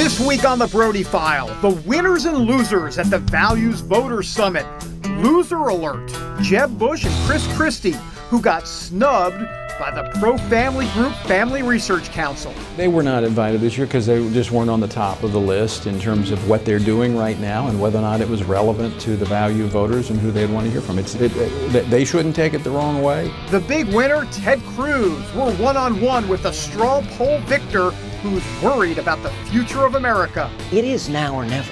This week on the Brody File, the winners and losers at the Values Voters Summit. Loser alert, Jeb Bush and Chris Christie, who got snubbed by the pro-family group Family Research Council. They were not invited this year because they just weren't on the top of the list in terms of what they're doing right now and whether or not it was relevant to the value voters and who they'd want to hear from. They shouldn't take it the wrong way. The big winner, Ted Cruz, were one-on-one with a straw poll victor who's worried about the future of America. It is now or never.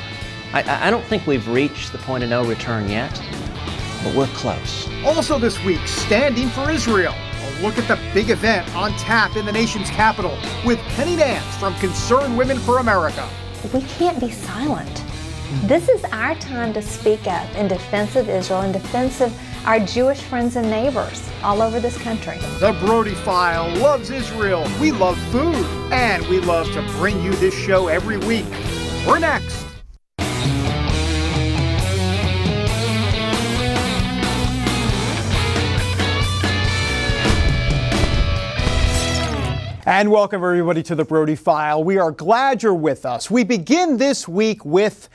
I don't think we've reached the point of no return yet, but we're close. Also this week, Standing for Israel. A look at the big event on tap in the nation's capital with Nance from Concerned Women for America. We can't be silent. This is our time to speak up in defense of Israel, in defense of our Jewish friends and neighbors all over this country. The Brody File loves Israel. We love food. And we love to bring you this show every week. We're next. And welcome everybody to the Brody File. We are glad you're with us. We begin this week with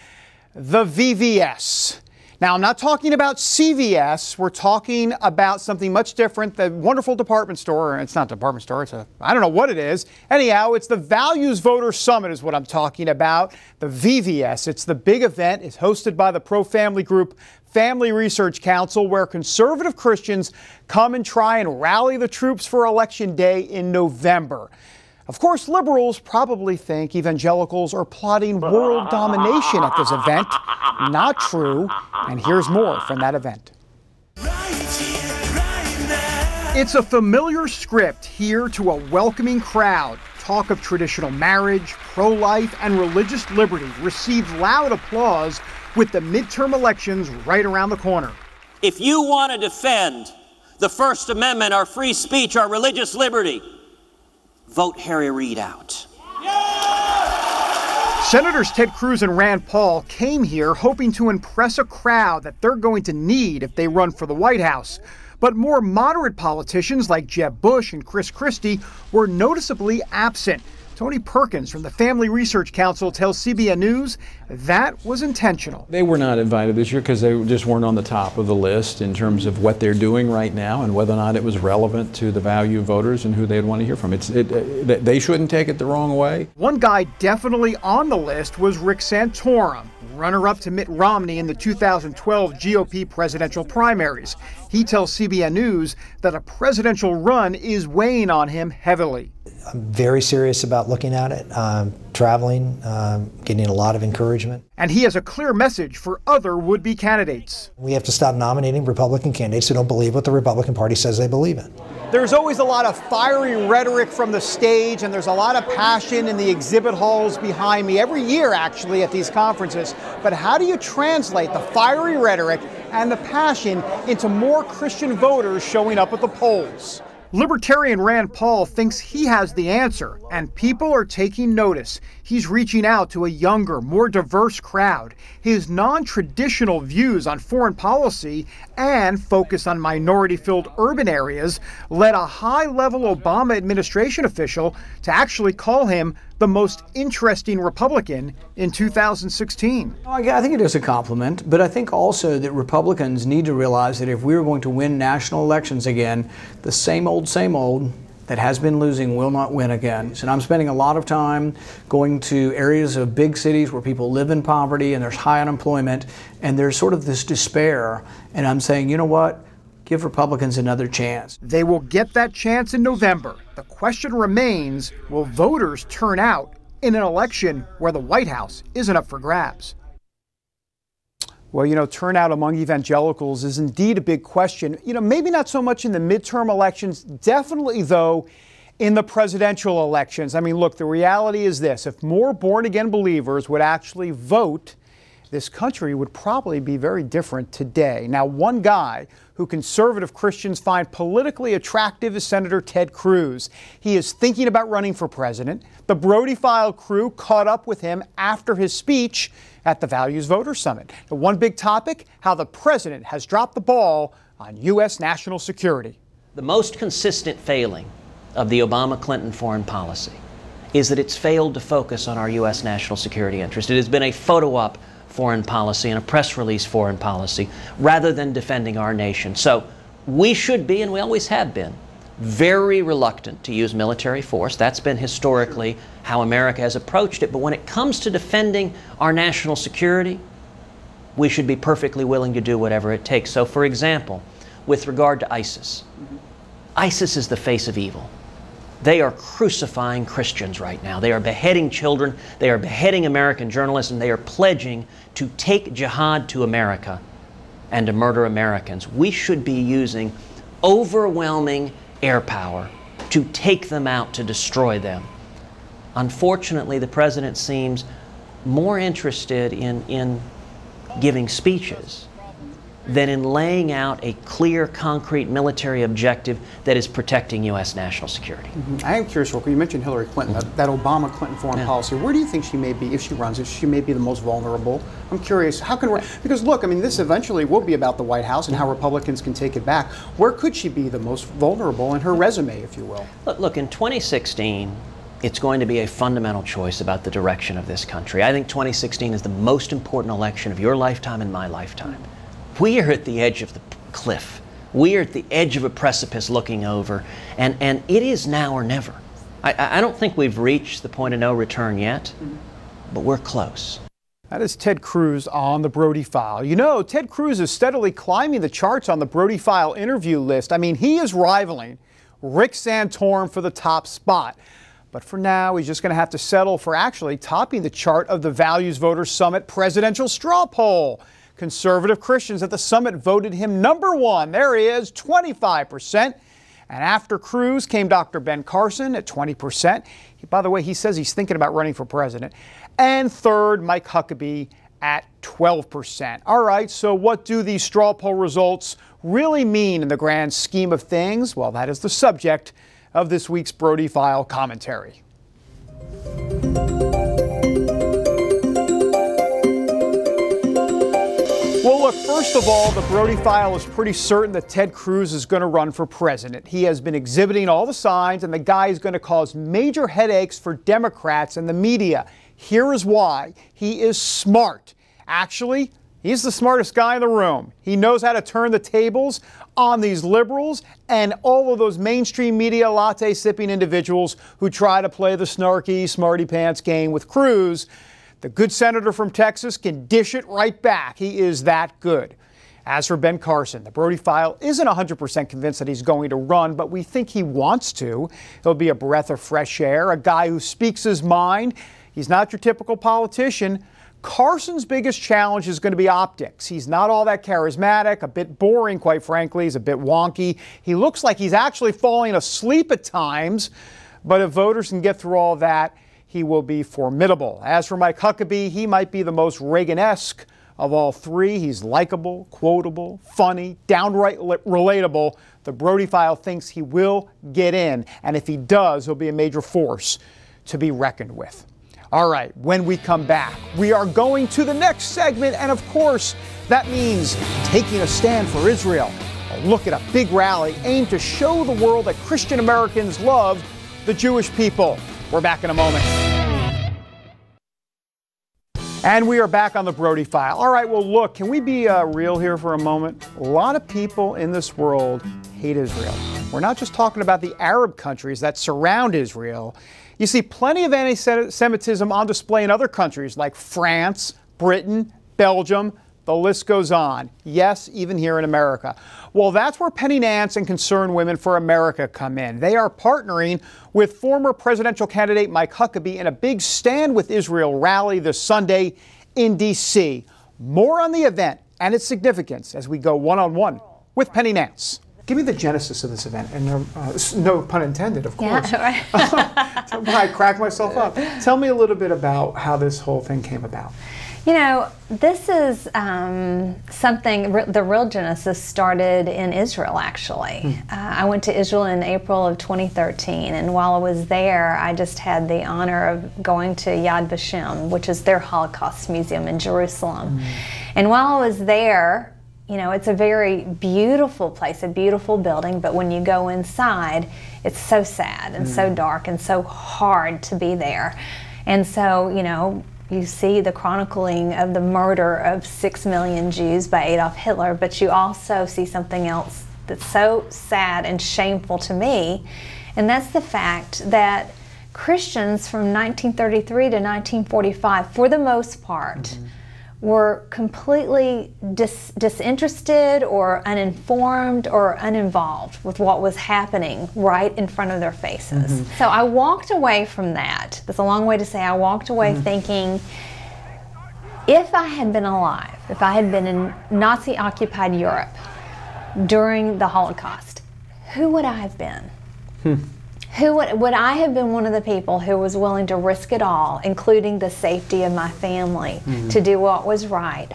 the VVS. Now, I'm not talking about CVS. We're talking about something much different. The wonderful department store. It's not a department store. I don't know what it is. Anyhow, it's the Values Voters Summit is what I'm talking about. The VVS. It's the big event. It's hosted by the pro-family group Family Research Council, where conservative Christians come and try and rally the troops for Election Day in November. Of course, liberals probably think evangelicals are plotting world domination at this event. Not true. And here's more from that event. It's a familiar script here to a welcoming crowd. Talk of traditional marriage, pro-life, and religious liberty received loud applause with the midterm elections right around the corner. If you want to defend the First Amendment, our free speech, our religious liberty, vote Harry Reid out. Senators Ted Cruz and Rand Paul came here hoping to impress a crowd that they're going to need if they run for the White House. But more moderate politicians like Jeb Bush and Chris Christie were noticeably absent. Tony Perkins from the Family Research Council tells CBN News that was intentional. They were not invited this year because they just weren't on the top of the list in terms of what they're doing right now and whether or not it was relevant to the value voters and who they'd want to hear from. They shouldn't take it the wrong way. One guy definitely on the list was Rick Santorum, runner-up to Mitt Romney in the 2012 GOP presidential primaries. He tells CBN News that a presidential run is weighing on him heavily. I'm very serious about looking at it, traveling, getting a lot of encouragement. And he has a clear message for other would-be candidates. We have to stop nominating Republican candidates who don't believe what the Republican Party says they believe in. There's always a lot of fiery rhetoric from the stage, and there's a lot of passion in the exhibit halls behind me every year, actually, at these conferences. But how do you translate the fiery rhetoric and the passion into more Christian voters showing up at the polls? Libertarian Rand Paul thinks he has the answer, and people are taking notice. He's reaching out to a younger, more diverse crowd. His non-traditional views on foreign policy and focus on minority-filled urban areas led a high-level Obama administration official to actually call him the most interesting Republican in 2016. I think it is a compliment, but I think also that Republicans need to realize that if we're going to win national elections again, the same old that has been losing will not win again. And I'm spending a lot of time going to areas of big cities where people live in poverty and there's high unemployment and there's sort of this despair. And I'm saying, you know what? Give Republicans another chance. They will get that chance in November. The question remains, will voters turn out in an election where the White House isn't up for grabs? Well, turnout among evangelicals is indeed a big question. Maybe not so much in the midterm elections, definitely, though, in the presidential elections. I mean, look, the reality is this. If more born-again believers would actually vote, this country would probably be very different today. Now, one guy who conservative Christians find politically attractive is Senator Ted Cruz. He is thinking about running for president. The Brody File crew caught up with him after his speech at the Values Voters Summit. The one big topic, how the president has dropped the ball on U.S. national security. The most consistent failing of the Obama-Clinton foreign policy is that it's failed to focus on our U.S. national security interest. It has been a photo-op foreign policy and a press release foreign policy rather than defending our nation. So we should be, and we always have been, very reluctant to use military force. That's been historically how America has approached it. But when it comes to defending our national security, we should be perfectly willing to do whatever it takes. So, for example, with regard to ISIS, ISIS is the face of evil. They are crucifying Christians right now. They are beheading children. They are beheading American journalists, and they are pledging to take jihad to America and to murder Americans. We should be using overwhelming air power to take them out, to destroy them. Unfortunately, the president seems more interested in giving speeches than in laying out a clear, concrete military objective that is protecting U.S. national security. I am curious, you mentioned Hillary Clinton, that Obama-Clinton foreign policy. Where do you think she may be, if she runs it, she may be the most vulnerable? I'm curious, how can we, because look, I mean, this eventually will be about the White House and how Republicans can take it back. Where could she be the most vulnerable in her resume, if you will? Look, in 2016, it's going to be a fundamental choice about the direction of this country. I think 2016 is the most important election of your lifetime and my lifetime. We are at the edge of the cliff. We are at the edge of a precipice looking over, and it is now or never. I don't think we've reached the point of no return yet, but we're close. That is Ted Cruz on the Brody File. You know, Ted Cruz is steadily climbing the charts on the Brody File interview list. I mean, he is rivaling Rick Santorum for the top spot. But for now, he's just going to have to settle for actually topping the chart of the Values Voters Summit presidential straw poll. Conservative Christians at the summit voted him #1. There he is, 25%. And after Cruz came Dr. Ben Carson at 20%. By the way, he says he's thinking about running for president. And third, Mike Huckabee at 12%. All right, so what do these straw poll results really mean in the grand scheme of things? Well, that is the subject of this week's Brody File commentary. Well, look, first of all, the Brody File is pretty certain that Ted Cruz is going to run for president. He has been exhibiting all the signs, and the guy is going to cause major headaches for Democrats and the media. Here is why. He is smart. Actually, he's the smartest guy in the room. He knows how to turn the tables on these liberals and all of those mainstream media latte-sipping individuals who try to play the snarky, smarty-pants game with Cruz. The good senator from Texas can dish it right back. He is that good. As for Ben Carson, the Brody File isn't 100% convinced that he's going to run, but we think he wants to. He'll be a breath of fresh air, a guy who speaks his mind. He's not your typical politician. Carson's biggest challenge is going to be optics. He's not all that charismatic, a bit boring, quite frankly. He's a bit wonky. He looks like he's actually falling asleep at times, but if voters can get through all that, he will be formidable. As for Mike Huckabee, he might be the most Reagan-esque of all three. He's likable, quotable, funny, downright relatable. The Brody File thinks he will get in, and if he does, he'll be a major force to be reckoned with. All right, when we come back, we are going to the next segment, and of course, that means taking a stand for Israel. A look at a big rally aimed to show the world that Christian Americans love the Jewish people. We're back in a moment. And we are back on the Brody File. All right, well, look, can we be real here for a moment? A lot of people in this world hate Israel. We're not just talking about the Arab countries that surround Israel. You see plenty of anti-Semitism on display in other countries like France, Britain, Belgium. The list goes on. Yes, even here in America. Well, that's where Penny Nance and Concerned Women for America come in. They are partnering with former presidential candidate Mike Huckabee in a big Stand with Israel rally this Sunday in D.C. More on the event and its significance as we go one-on-one with Penny Nance. Give me the genesis of this event, and no pun intended, of course. Yeah, right. I crack myself up. Tell me a little bit about how this whole thing came about. You know, this is something, the real genesis started in Israel, actually. I went to Israel in April of 2013, and while I was there, I just had the honor of going to Yad Vashem, which is their Holocaust museum in Jerusalem. And while I was there, you know, it's a very beautiful place, a beautiful building, but when you go inside, it's so sad and so dark and so hard to be there. And so, you know, you see the chronicling of the murder of 6 million Jews by Adolf Hitler, but you also see something else that's so sad and shameful to me, and that's the fact that Christians from 1933 to 1945, for the most part, were completely disinterested or uninformed or uninvolved with what was happening right in front of their faces. So I walked away from that. That's a long way to say I walked away thinking, if I had been alive, if I had been in Nazi-occupied Europe during the Holocaust, who would I have been? Who would I have been one of the people who was willing to risk it all, including the safety of my family, to do what was right?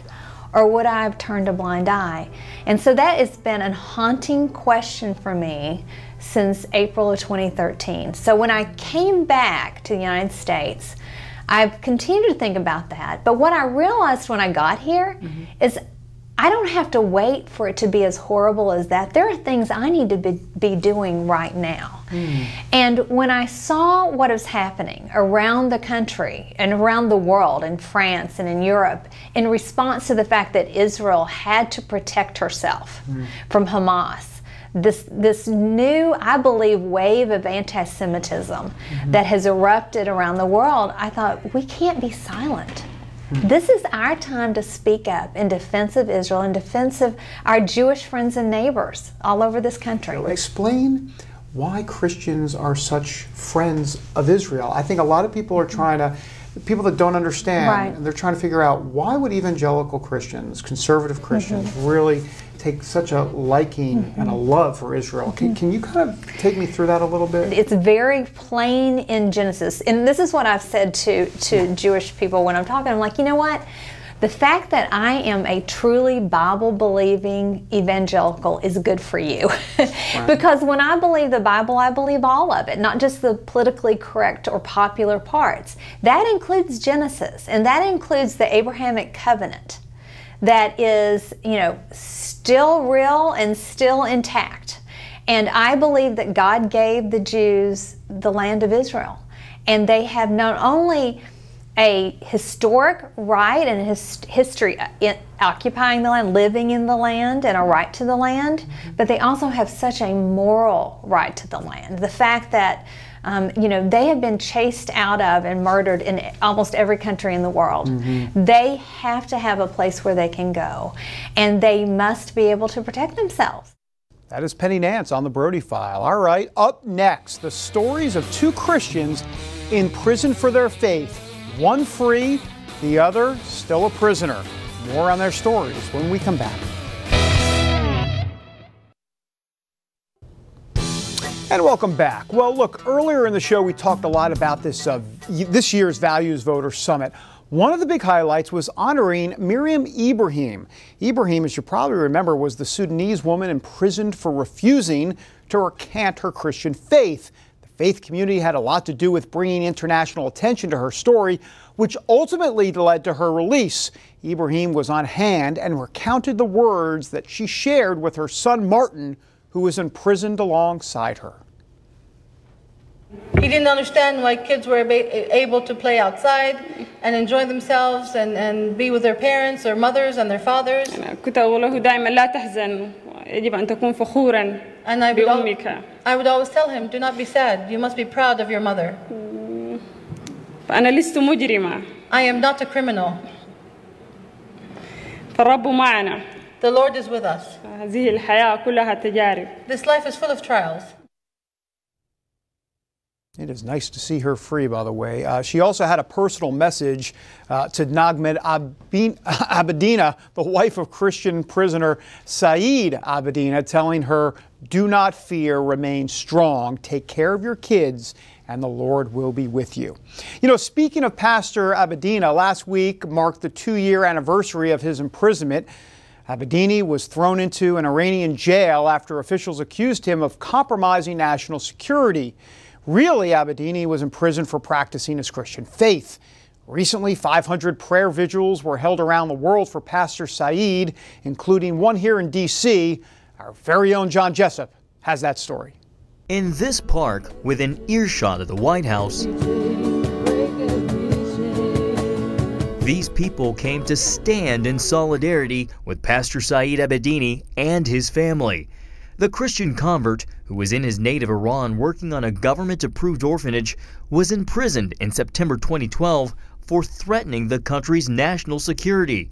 Or would I have turned a blind eye? And so that has been a haunting question for me since April of 2013. So when I came back to the United States, I've continued to think about that. But what I realized when I got here is I don't have to wait for it to be as horrible as that. There are things I need to be doing right now. And when I saw what was happening around the country and around the world, in France and in Europe, in response to the fact that Israel had to protect herself from Hamas, this new, I believe, wave of anti-Semitism that has erupted around the world, I thought, we can't be silent. This is our time to speak up in defense of Israel, in defense of our Jewish friends and neighbors all over this country. Explain why Christians are such friends of Israel. I think a lot of people are trying to, people that don't understand, and they're trying to figure out, why would evangelical Christians, conservative Christians, really take such a liking and a love for Israel? Can you kind of take me through that a little bit? It's very plain in Genesis, and this is what I've said to Jewish people when I'm talking. I'm like, you know what? The fact that I am a truly Bible-believing evangelical is good for you. Because when I believe the Bible, I believe all of it, not just the politically correct or popular parts. That includes Genesis, and that includes the Abrahamic covenant that is, you know, still real and still intact. And I believe that God gave the Jews the land of Israel. And they have not only a historic right and history in occupying the land, living in the land, and a right to the land, but they also have such a moral right to the land. The fact that you know, they have been chased out of and murdered in almost every country in the world. They have to have a place where they can go, and they must be able to protect themselves. That is Penny Nance on the Brody File. All right, up next, the stories of two Christians in prison for their faith. One free, the other still a prisoner. More on their stories when we come back. And welcome back. Well, look, earlier in the show we talked a lot about this year's Values Voter Summit. One of the big highlights was honoring Miriam Ibrahim. Ibrahim, as you probably remember, was the Sudanese woman imprisoned for refusing to recant her Christian faith. The faith community had a lot to do with bringing international attention to her story, which ultimately led to her release. Ibrahim was on hand and recounted the words that she shared with her son Martin, who was imprisoned alongside her. He didn't understand why kids were able to play outside and enjoy themselves and be with their parents, their mothers and their fathers. كنت أقول له دائما لا تحزن يجب أن تكون فخورا بأمك. I would always tell him, do not be sad, you must be proud of your mother. فأنا لست مجرمة. I am not a criminal. فالرب معنا. The Lord is with us. هذه الحياة كلها تجارب. This life is full of trials. It is nice to see her free, by the way. She also had a personal message to Nagmed Abedina, the wife of Christian prisoner Saeed Abedina, telling her, do not fear, remain strong, take care of your kids, and the Lord will be with you. You know, speaking of Pastor Abedina, last week marked the 2-year anniversary of his imprisonment. Abedini was thrown into an Iranian jail after officials accused him of compromising national security. Really, Abedini was imprisoned for practicing his Christian faith. Recently, 500 prayer vigils were held around the world for Pastor Saeed, including one here in D.C. Our very own John Jessup has that story. In this park, within earshot of the White House, these people came to stand in solidarity with Pastor Saeed Abedini and his family. The Christian convert, who was in his native Iran working on a government-approved orphanage, was imprisoned in September 2012 for threatening the country's national security.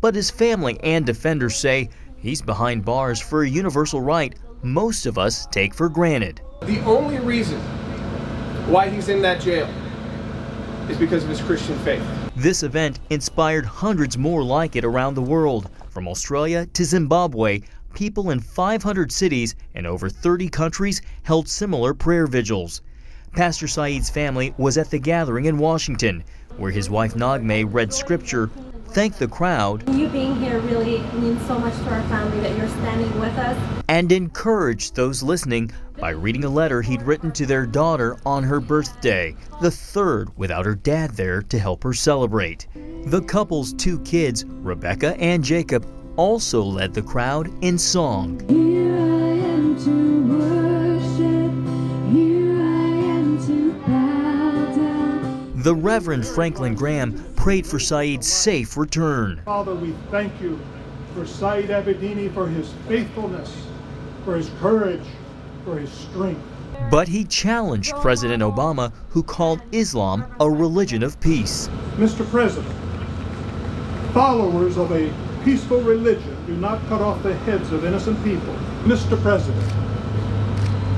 But his family and defenders say he's behind bars for a universal right most of us take for granted. The only reason why he's in that jail is because of his Christian faith. This event inspired hundreds more like it around the world. From Australia to Zimbabwe, people in 500 cities and over 30 countries held similar prayer vigils. Pastor Saeed's family was at the gathering in Washington, where his wife Nagme read scripture, thanked the crowd, you being here really means so much to our family that you're standing with us, and encouraged those listening by reading a letter he'd written to their daughter on her birthday, the third without her dad there to help her celebrate. The couple's 2 kids, Rebecca and Jacob, also led the crowd in song. Here I am to worship, here I am to bow down. The Reverend Franklin Graham prayed for Saeed's safe return. Father, we thank you for Saeed Abedini, for his faithfulness, for his courage, for his strength. But he challenged President Obama, who called Islam a religion of peace. Mr. President, followers of a peaceful religion do not cut off the heads of innocent people. Mr. President,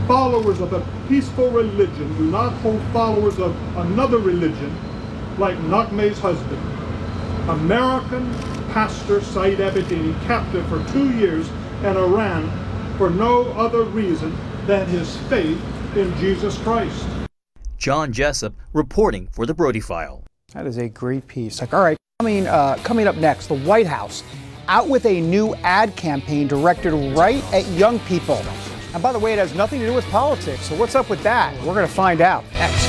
followers of a peaceful religion do not hold followers of another religion like Nagme's husband, American pastor Saeed Abedini, captive for 2 years in Iran for no other reason than his faith in Jesus Christ. John Jessup reporting for the Brody File. That is a great piece. All right, coming up next, the White House out with a new ad campaign directed right at young people. And by the way, it has nothing to do with politics, so what's up with that? We're going to find out next.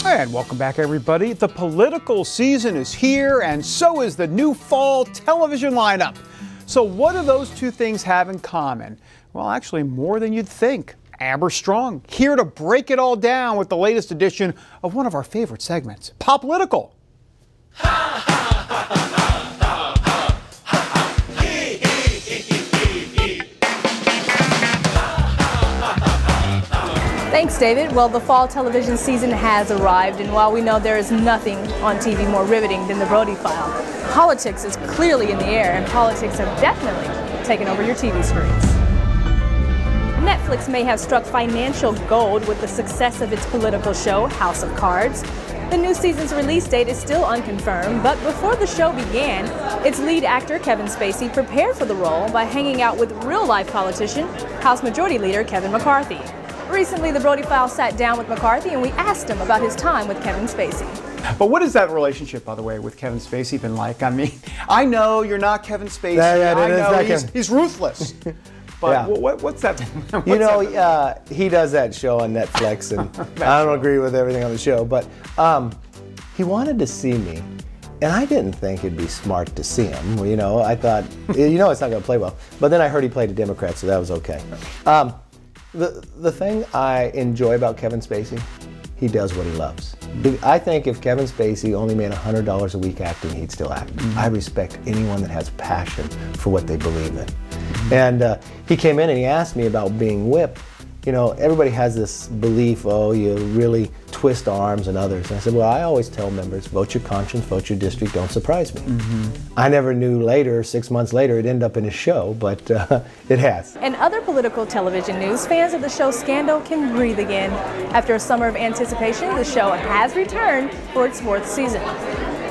And welcome back, everybody. The political season is here, and so is the new fall television lineup. So what do those 2 things have in common? Well, actually, more than you'd think. Amber Strong, here to break it all down with the latest edition of one of our favorite segments, Pop-Litical. Thanks, David. Well, the fall television season has arrived, and while we know there is nothing on TV more riveting than the Brody File, politics is clearly in the air, and politics have definitely taken over your TV screens. Netflix may have struck financial gold with the success of its political show, House of Cards. The new season's release date is still unconfirmed, but before the show began, its lead actor, Kevin Spacey, prepared for the role by hanging out with real-life politician, House Majority Leader Kevin McCarthy. Recently, the Brody File sat down with McCarthy and we asked him about his time with Kevin Spacey. But what is that relationship, by the way, with Kevin Spacey been like? I mean, I know you're not Kevin Spacey. I know he's ruthless. But what's that? He does that show on Netflix, and I don't agree with everything on the show, but he wanted to see me. And I didn't think it'd be smart to see him. I thought, it's not going to play well. But then I heard he played a Democrat, so that was okay. The thing I enjoy about Kevin Spacey, he does what he loves. I think if Kevin Spacey only made $100 a week acting, he'd still act. I respect anyone that has passion for what they believe in. And he came in and he asked me about being whipped. Everybody has this belief, you really twist arms and others. And I said, well, I always tell members, vote your conscience, vote your district, don't surprise me. I never knew later, 6 months later, it'd end up in a show, but it has. In other political television news, fans of the show Scandal can breathe again. After a summer of anticipation, the show has returned for its 4th season.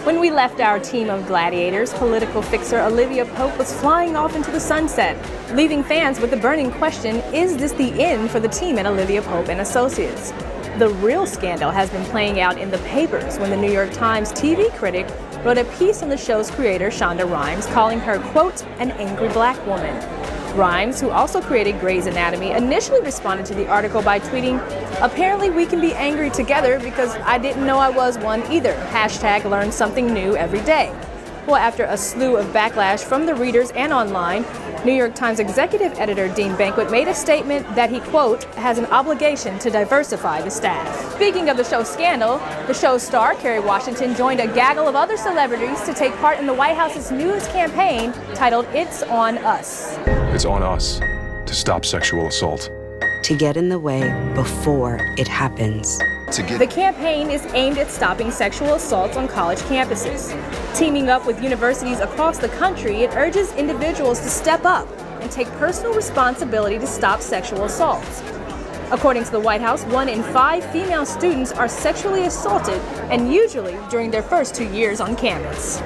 When we left our team of gladiators, political fixer Olivia Pope was flying off into the sunset, leaving fans with the burning question, is this the end for the team at Olivia Pope and Associates? The real scandal has been playing out in the papers when the New York Times TV critic wrote a piece on the show's creator, Shonda Rhimes, calling her, quote, an angry black woman. Rhimes, who also created Grey's Anatomy, initially responded to the article by tweeting, "Apparently we can be angry together because I didn't know I was one either. Hashtag learn something new every day." Well, after a slew of backlash from the readers and online, New York Times executive editor Dean Banquet made a statement that he, quote, has an obligation to diversify the staff. Speaking of the show Scandal, the show's star, Kerry Washington, joined a gaggle of other celebrities to take part in the White House's newest campaign titled It's On Us. It's on us to stop sexual assault. To get in the way before it happens. The campaign is aimed at stopping sexual assaults on college campuses. Teaming up with universities across the country, it urges individuals to step up and take personal responsibility to stop sexual assaults. According to the White House, 1 in 5 female students are sexually assaulted, and usually during their first 2 years on campus.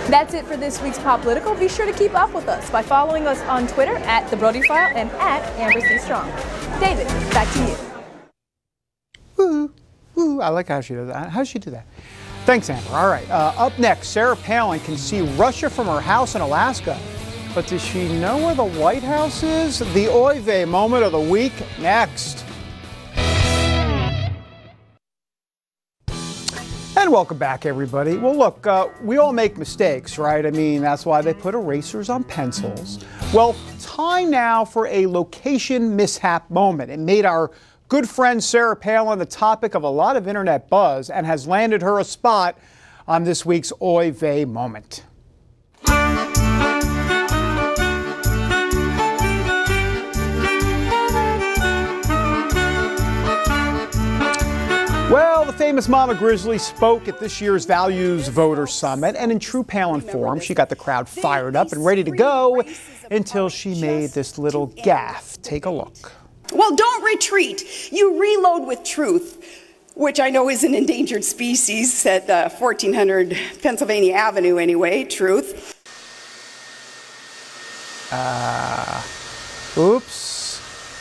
That's it for this week's Pop Political. Be sure to keep up with us by following us on Twitter at The Brody File and at Amber C. Strong. David, back to you. Woo, woo, I like how she does that. How does she do that? Thanks, Amber. All right, up next, Sarah Palin can see Russia from her house in Alaska. But does she know where the White House is? The Oy vey moment of the week, next. And welcome back, everybody. Well, look, we all make mistakes, right? I mean, that's why they put erasers on pencils. Well, time now for a location mishap moment. It made our good friend Sarah Palin the topic of a lot of internet buzz and has landed her a spot on this week's Oy vey moment. Well, the famous Mama Grizzly spoke at this year's Values Voter Summit, and in true Palin form, she got the crowd fired up and ready to go until she made this little gaffe. Take a look. Well, don't retreat. You reload with truth, which I know is an endangered species at 1400 Pennsylvania Avenue anyway, truth. Oops.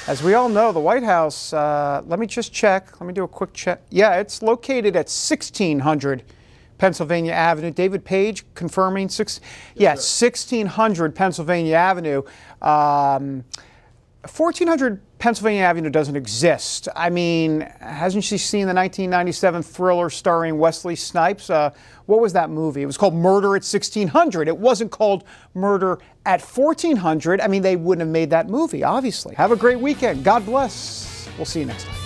As we all know, the White House, let me just check. Let me do a quick check. Yeah, it's located at 1600 Pennsylvania Avenue. David Page confirming 1600 Pennsylvania Avenue. 1400 Pennsylvania Avenue doesn't exist. I mean, hasn't she seen the 1997 thriller starring Wesley Snipes? What was that movie? It was called Murder at 1600. It wasn't called Murder at 1400. I mean, they wouldn't have made that movie, obviously. Have a great weekend. God bless. We'll see you next time.